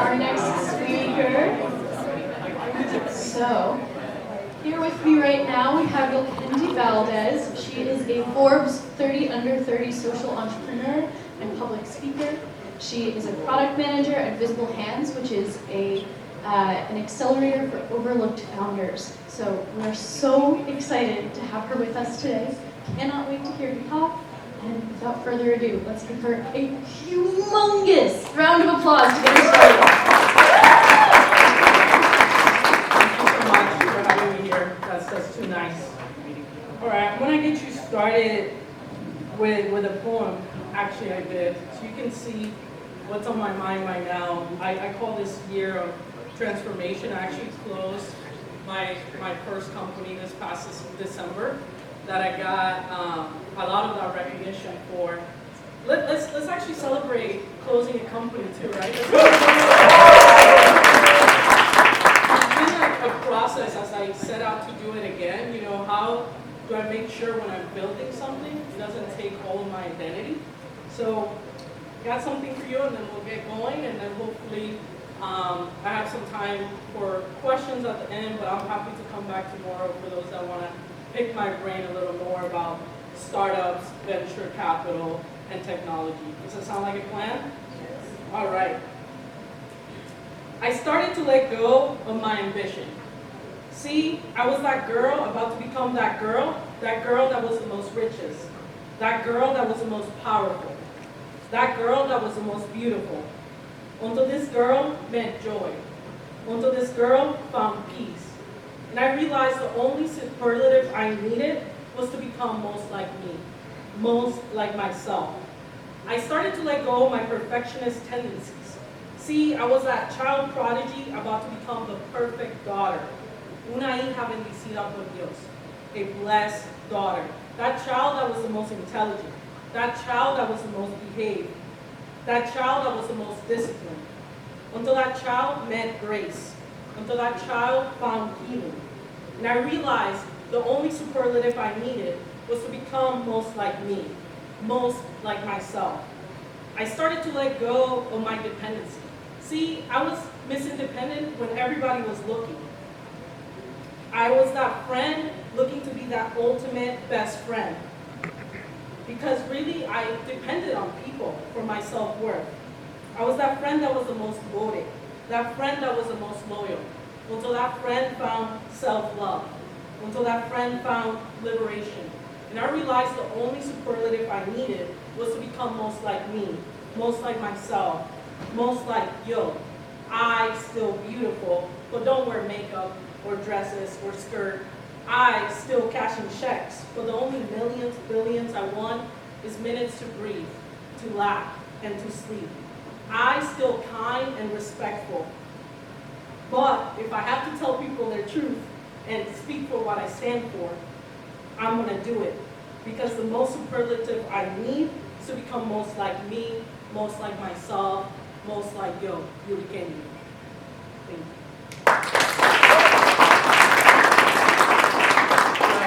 our next speaker. So, here with me right now we have Yulkendy Valdez. She is a Forbes 30 Under 30 social entrepreneur and public speaker. She is a product manager at Visible Hands, which is an accelerator for overlooked founders. So we're so excited to have her with us today. Cannot wait to hear her talk. And without further ado, let's give her a humongous round of applause to get her started. Thank you so much for having me here. That's too nice. All right, I'm gonna get you started with a poem. Actually, I did. So you can see what's on my mind right now. I call this year of transformation. I actually closed my first company this past December that I got a lot of that recognition for. Let's actually celebrate closing a company too, right? It's been like a process as I set out to do it again. You know, how do I make sure when I'm building something, it doesn't take all of my identity? So, got something for you, and then we'll get going, and then hopefully I have some time for questions at the end, but I'm happy to come back tomorrow for those that want to pick my brain a little more about startups, venture capital, and technology. Does that sound like a plan? Yes. All right. I started to let go of my ambition. See, I was that girl about to become that girl that was the most richest, that girl that was the most powerful, that girl that was the most beautiful. Until this girl met joy. Until this girl found peace. And I realized the only superlative I needed was to become most like me, most like myself. I started to let go of my perfectionist tendencies. See, I was that child prodigy about to become the perfect daughter. Una hija bendecida por Dios, a blessed daughter. That child that was the most intelligent. That child that was the most behaved. That child that was the most disciplined. Until that child met grace. Until that child found healing. And I realized the only superlative I needed was to become most like me, most like myself. I started to let go of my dependency. See, I was Miss Independent when everybody was looking. I was that friend looking to be that ultimate best friend. Because really, I depended on people for my self-worth. I was that friend that was the most devoted, that friend that was the most loyal, until that friend found self-love, until that friend found liberation. And I realized the only superlative I needed was to become most like me, most like myself, most like yo. I still beautiful, but don't wear makeup or dresses or skirt. I still cashing checks, but the only millions, billions I want is minutes to breathe, to laugh, and to sleep. I still kind and respectful. But if I have to tell people their truth and speak for what I stand for, I'm gonna do it. Because the most superlative I need is to become most like me, most like myself, most like yo, Yulkendy. Thank you.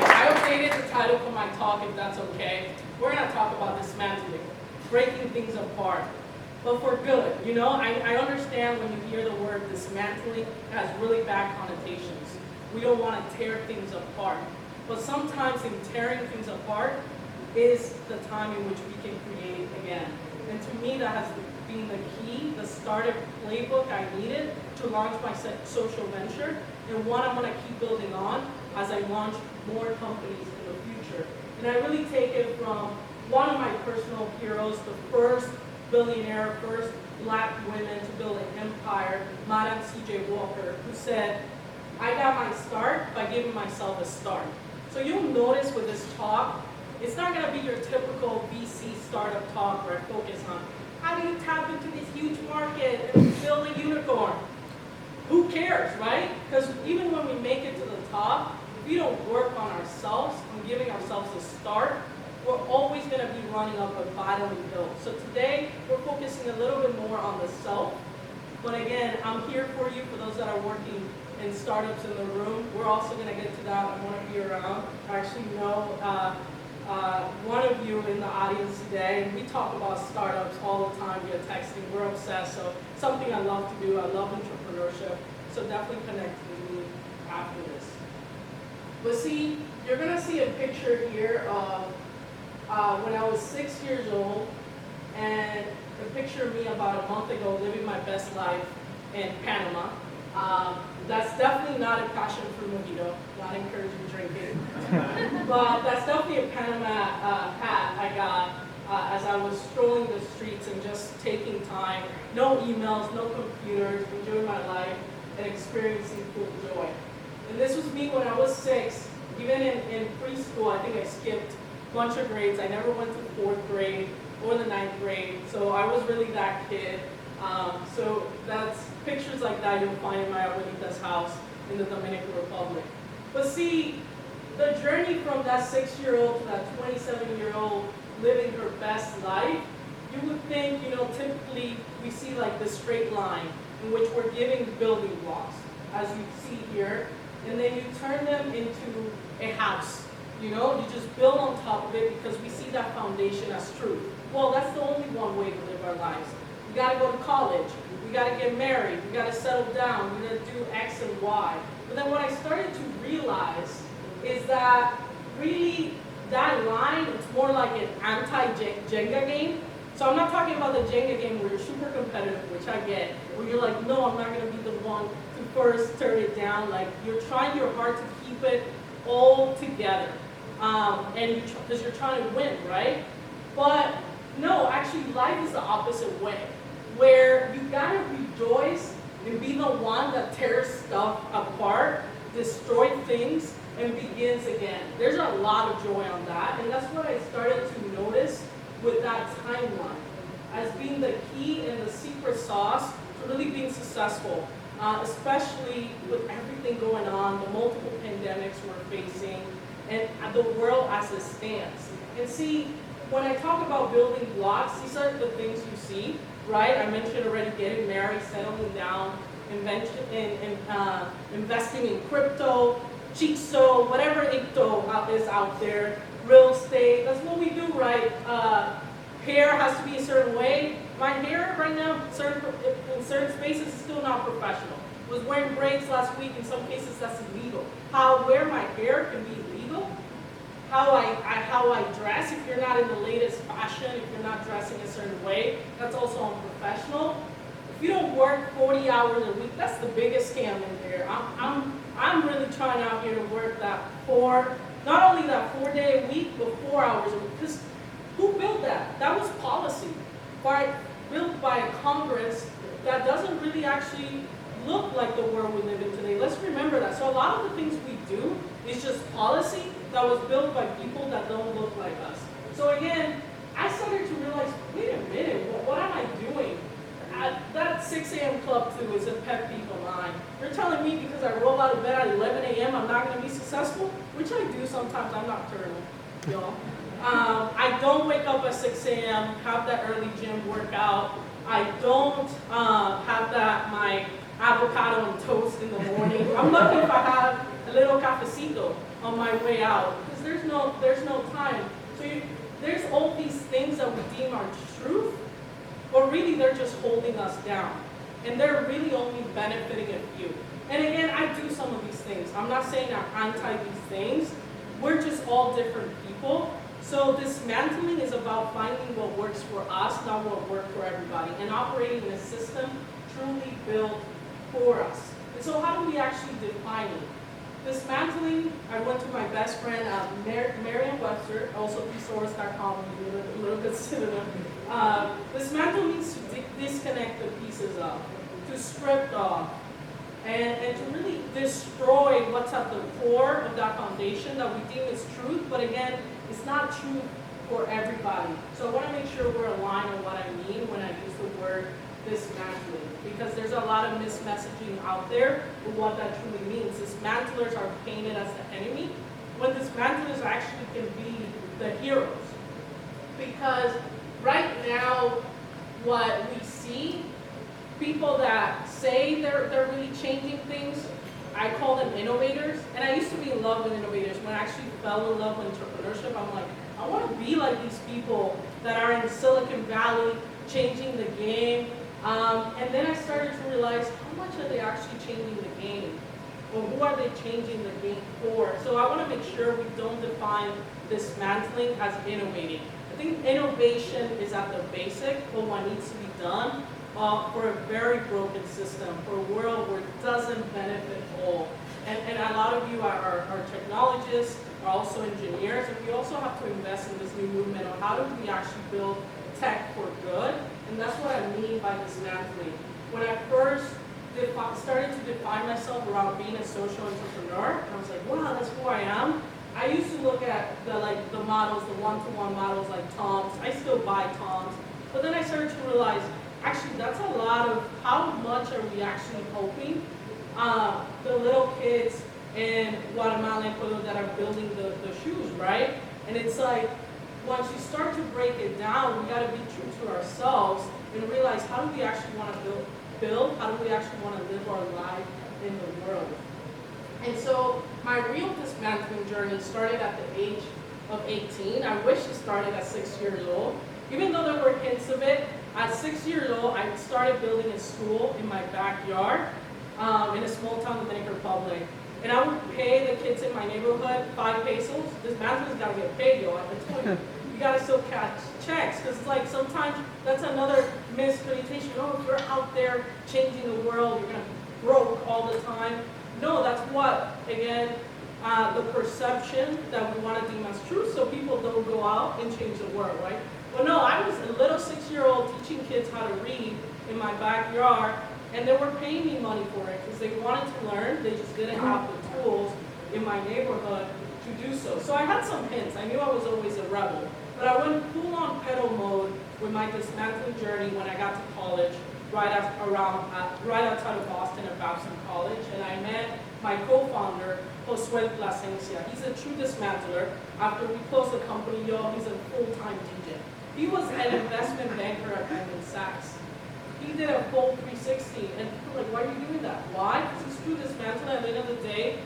I updated the title for my talk, if that's okay. We're gonna talk about dismantling, breaking things apart. But for good, you know, I understand when you hear the word dismantling, it has really bad connotations. We don't want to tear things apart. But sometimes in tearing things apart is the time in which we can create again. And to me, that has been the key, the starter playbook I needed to launch my social venture, and one I'm going to keep building on as I launch more companies in the future. And I really take it from one of my personal heroes, the first billionaire, first black women to build an empire, Madam C.J. Walker, who said, I got my start by giving myself a start. So you'll notice with this talk, it's not going to be your typical VC startup talk where I focus on how do you tap into this huge market and build a unicorn. Who cares, right? Because even when we make it to the top, if we don't work on ourselves and giving ourselves a start, we're always going to be running up a bottomly hill. So today, we're focusing a little bit more on the self. But again, I'm here for you, for those that are working in startups in the room. We're also going to get to that. I want to be around. I actually know one of you in the audience today, and we talk about startups all the time via texting. We're obsessed, so something I love to do. I love entrepreneurship, so definitely connect with me after this. But see, you're gonna see a picture here of when I was 6 years old, and a picture of me about a month ago living my best life in Panama. That's definitely not a passion fruit mojito, not encouraging drinking. But that's definitely a Panama hat I got as I was strolling the streets and just taking time. No emails, no computers, enjoying my life and experiencing full joy. And this was me when I was 6. Even in preschool, I think I skipped a bunch of grades. I never went to 4th grade or the 9th grade, so I was really that kid. So that's pictures like that you'll find in my abuelita's house in the Dominican Republic. But see, the journey from that 6-year-old to that 27-year-old living her best life, you would think, typically we see like this straight line in which we're giving building blocks, as you see here, and then you turn them into a house. You just build on top of it because we see that foundation as truth. Well, that's the only one way to live our lives. We gotta go to college, we gotta get married, we gotta settle down, we gotta do X and Y. But then what I started to realize is that really that line, it's more like an anti-Jenga game. So I'm not talking about the Jenga game where you're super competitive, which I get, where you're like, no, I'm not gonna be the one to first turn it down. Like, you're trying your hard to keep it all together. And because you're trying to win, right? But no, actually life is the opposite way, where you gotta rejoice and be the one that tears stuff apart, destroy things, and begins again. There's a lot of joy on that, and that's what I started to notice with that timeline as being the key and the secret sauce to really being successful, especially with everything going on, the multiple pandemics we're facing, and the world as it stands. And see, when I talk about building blocks, these are the things you see, right? I mentioned already getting married, settling down, investing in crypto, Chiso, whatever icto is out there, real estate, that's what we do, right? Hair has to be a certain way. My hair right now, in certain spaces, is still not professional. I was wearing braids last week, in some cases that's illegal. How I wear my hair can be illegal. How I dress, if you're not in the latest fashion, if you're not dressing a certain way, that's also unprofessional. If you don't work 40 hours a week, that's the biggest scam in there. I'm really trying out here to work that not only that 4-day a week, but 4 hours a week. Because who built that? That was policy, built by a Congress that doesn't really actually look like the world we live in today. Let's remember that. So a lot of the things we do is just policy that was built by people that don't look like us. So again, I started to realize, wait a minute, what am I doing? That 6 a.m. club too is a pet peeve of mine. You're telling me because I roll out of bed at 11 a.m. I'm not going to be successful? Which I do sometimes. I'm nocturnal, y'all. I don't wake up at 6 a.m., have that early gym workout. I don't have my avocado and toast in the morning. I'm lucky if I have a little cafecito on my way out, because there's no time. So there's all these things that we deem are truth, but really they're just holding us down. And they're really only benefiting a few. And again, I do some of these things. I'm not saying I'm anti these things. We're just all different people. So dismantling is about finding what works for us, not what works for everybody, and operating in a system truly built for us. And so how do we actually define it? Dismantling, I went to my best friend, Merriam-Webster, also thesaurus.com, a little bit synonym. Dismantle means to disconnect the pieces of, to strip off, and to really destroy what's at the core of that foundation that we deem is truth, but again, it's not true for everybody. So I want to make sure we're aligned on what I mean when I use the word dismantling, because there's a lot of mismessaging out there with what that truly means. Dismantlers are painted as the enemy, when dismantlers actually can be the heroes. Because right now, what we see, people that say they're really changing things, I call them innovators. And I used to be in love with innovators. When I actually fell in love with entrepreneurship, I'm like, I want to be like these people that are in Silicon Valley, changing the game. And then I started to realize, how much are they actually changing the game? Or who are they changing the game for? So I want to make sure we don't define dismantling as innovating. I think innovation is at the basic of what needs to be done for a very broken system, for a world where it doesn't benefit all. And a lot of you are technologists, are also engineers, and we also have to invest in this new movement on how do we actually build tech for good. And that's what I mean by dismantling. When I first started to define myself around being a social entrepreneur, I was like, wow, that's who I am. I used to look at the models, the one-to-one models like Tom's. I still buy Tom's. But then I started to realize, actually, that's a lot of how much are we actually helping the little kids in Guatemala and Ecuador that are building the shoes, right? And it's like, once you start to break it down, we got to be true to ourselves and realize, how do we actually want to build? How do we actually want to live our life in the world? And so my real dismantling journey started at the age of 18. I wish it started at 6 years old. Even though there were hints of it, at 6 years old, I started building a school in my backyard in a small town in the Dominican Republic. And I would pay the kids in my neighborhood 5 pesos. Dismantling's got to get paid, yo. I told you, you got to still catch checks. Because it's like sometimes that's another miscommunication. Oh, if you're out there changing the world, you're going to be broke all the time. No, that's what, again, the perception that we want to deem as true, so people don't go out and change the world, right? Well, no, I was a little 6-year-old teaching kids how to read in my backyard, and they were paying me money for it because they wanted to learn. They just didn't have the tools in my neighborhood to do so. So I had some hints. I knew I was always a rebel, but I went full-on pedal mode with my dismantling journey when I got to college, right outside of Boston at Babson College, and I met my co-founder, Josué Plasencia. He's a true dismantler. After we closed the company, he's a full-time DJ. He was an investment banker at Goldman Sachs. He did a full 360, and people were like, why are you doing that? Why? Because he's true dismantler. At the end of the day,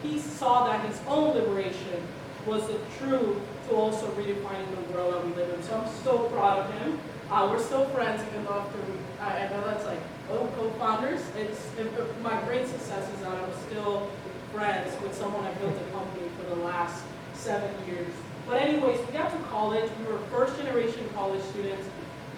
he saw that his own liberation was the truth to also redefining the world that we live in. So I'm so proud of him. We're still friends, even though after I know that's like, oh, co-founders. My great success is that I'm still friends with someone I built a company for the last 7 years. But anyways, we got to college. We were first-generation college students,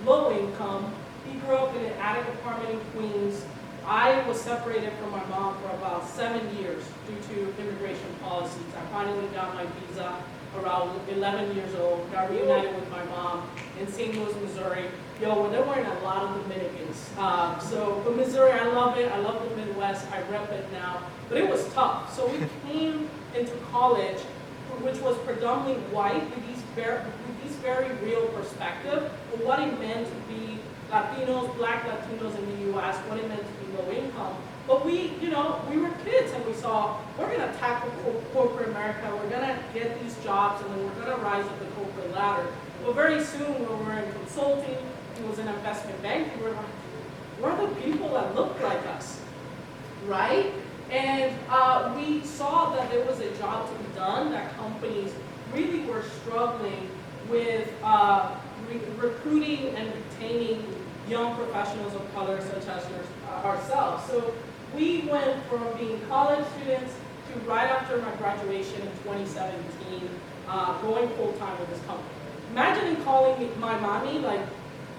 low income. He grew up in an attic apartment in Queens. I was separated from my mom for about 7 years due to immigration policies. I finally got my visa around 11 years old, got reunited with my mom in St. Louis, Missouri. Well, there weren't a lot of Dominicans. But Missouri, I love it. I love the Midwest. I rep it now. But it was tough. So we came into college, which was predominantly white, with these very real perspective of what it meant to be Latinos, Black Latinos in the U.S., what it meant to be low income. But we were kids and we saw, we're going to tackle corporate America, we're going to get these jobs, and then we're going to rise up the corporate ladder. But very soon, when we were in consulting, it was in investment banking, we were like, where are the people that look like us, right? And we saw that there was a job to be done, that companies really were struggling with recruiting and retaining young professionals of color such as ourselves. So we went from being college students to right after my graduation in 2017, going full-time with this company. Imagine calling my mommy, like,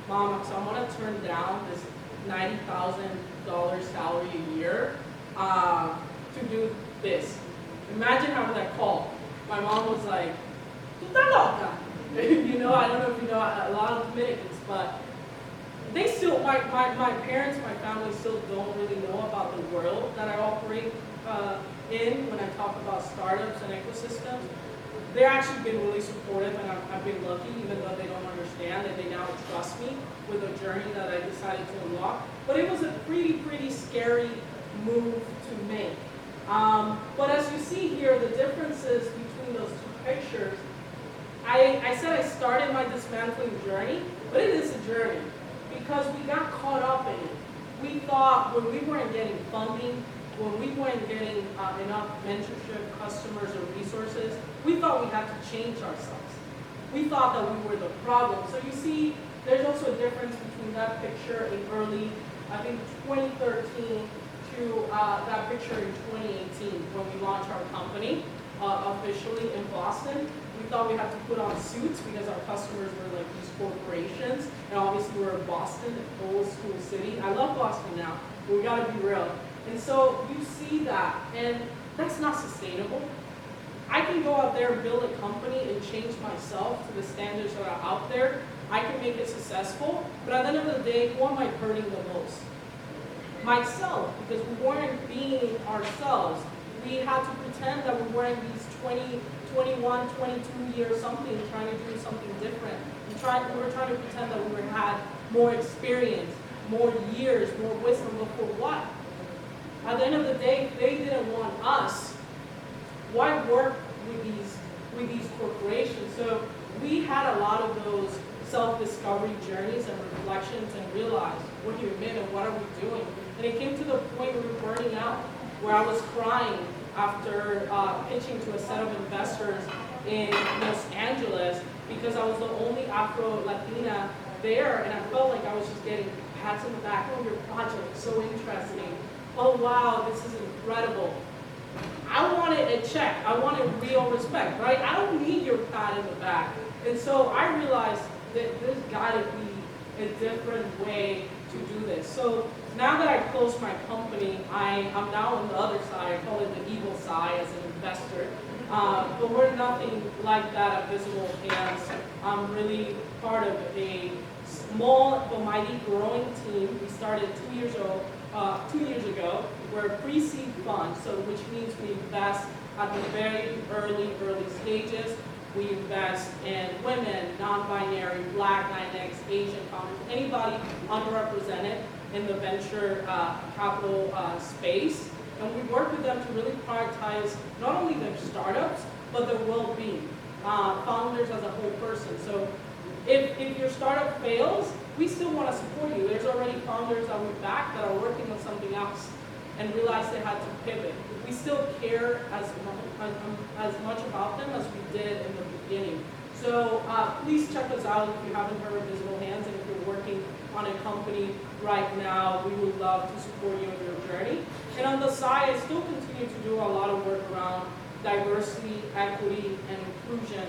Mom, so I'm going to turn down this $90,000 salary a year to do this. Imagine having that call. My mom was like, "Tú estás loca?" I don't know if you know a lot of Dominicans, but they still, my parents, my family still don't really know about the world that I operate in when I talk about startups and ecosystems. They've actually been really supportive, and I've been lucky, even though they don't understand, and they now trust me with a journey that I decided to unlock. But it was a pretty scary move to make. But as you see here, the differences between those two pictures, I said I started my dismantling journey, but it is a journey because we got caught up in it. We thought when we weren't getting funding, when we weren't getting enough mentorship, customers, or resources, we thought we had to change ourselves. we thought that we were the problem. So you see, there's also a difference between that picture in early, I think 2013 to that picture in 2018 when we launched our company officially in Boston. We thought we had to put on suits because our customers were like these corporations, and obviously we're in Boston, an old school city. I love Boston now, but we gotta be real. And so you see that, and that's not sustainable. I can go out there and build a company and change myself to the standards that are out there. I can make it successful, but at the end of the day, who am I hurting the most? Myself, because we weren't being ourselves. We had to pretend that we weren't these 20, 21, 22 years something, trying to do something different. We were trying to pretend that we had more experience, more years, more wisdom, but for what? At the end of the day, they didn't want us. Why work with these corporations? So we had a lot of those self-discovery journeys and reflections and realized, what do you mean and what are we doing? And it came to the point where we were burning out, where I was crying after pitching to a set of investors in Los Angeles because I was the only Afro-Latina there, and I felt like I was just getting pats on the back. Oh, your project is so interesting. Oh, wow, this is incredible. I wanted a check. I wanted real respect, right? I don't need your pat in the back. And so I realized that there's got to be a different way to do this. So now that I closed my company, I'm now on the other side. I call it the evil side as an investor. But we're nothing like that at Visible Hands. I'm really part of a small but mighty growing team. We started 2 years ago. We're a pre-seed fund, so which means we invest at the very early stages. We invest in women, non-binary, Black, Latinx, Asian founders, anybody underrepresented in the venture capital space. And we work with them to really prioritize not only their startups, but their well-being, founders as a whole person. So if your startup fails, we still want to support you. There's already founders that we back that are working on something else and realized they had to pivot. We still care as much about them as we did in the beginning. So please check us out if you haven't heard of Visible Hands, and if you're working on a company right now, we would love to support you in your journey. And on the side, I still continue to do a lot of work around diversity, equity, and inclusion,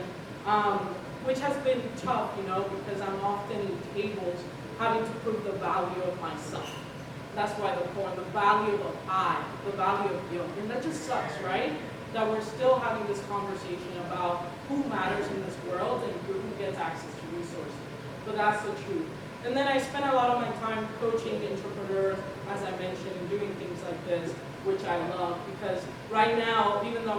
which has been tough, because I'm often in tables having to prove the value of myself. That's why the point, the value of I, the value of you. And that just sucks, right? That we're still having this conversation about who matters in this world and who gets access to resources. But that's the truth. And then I spend a lot of my time coaching entrepreneurs, as I mentioned, and doing things like this, which I love, because right now, even though I'm not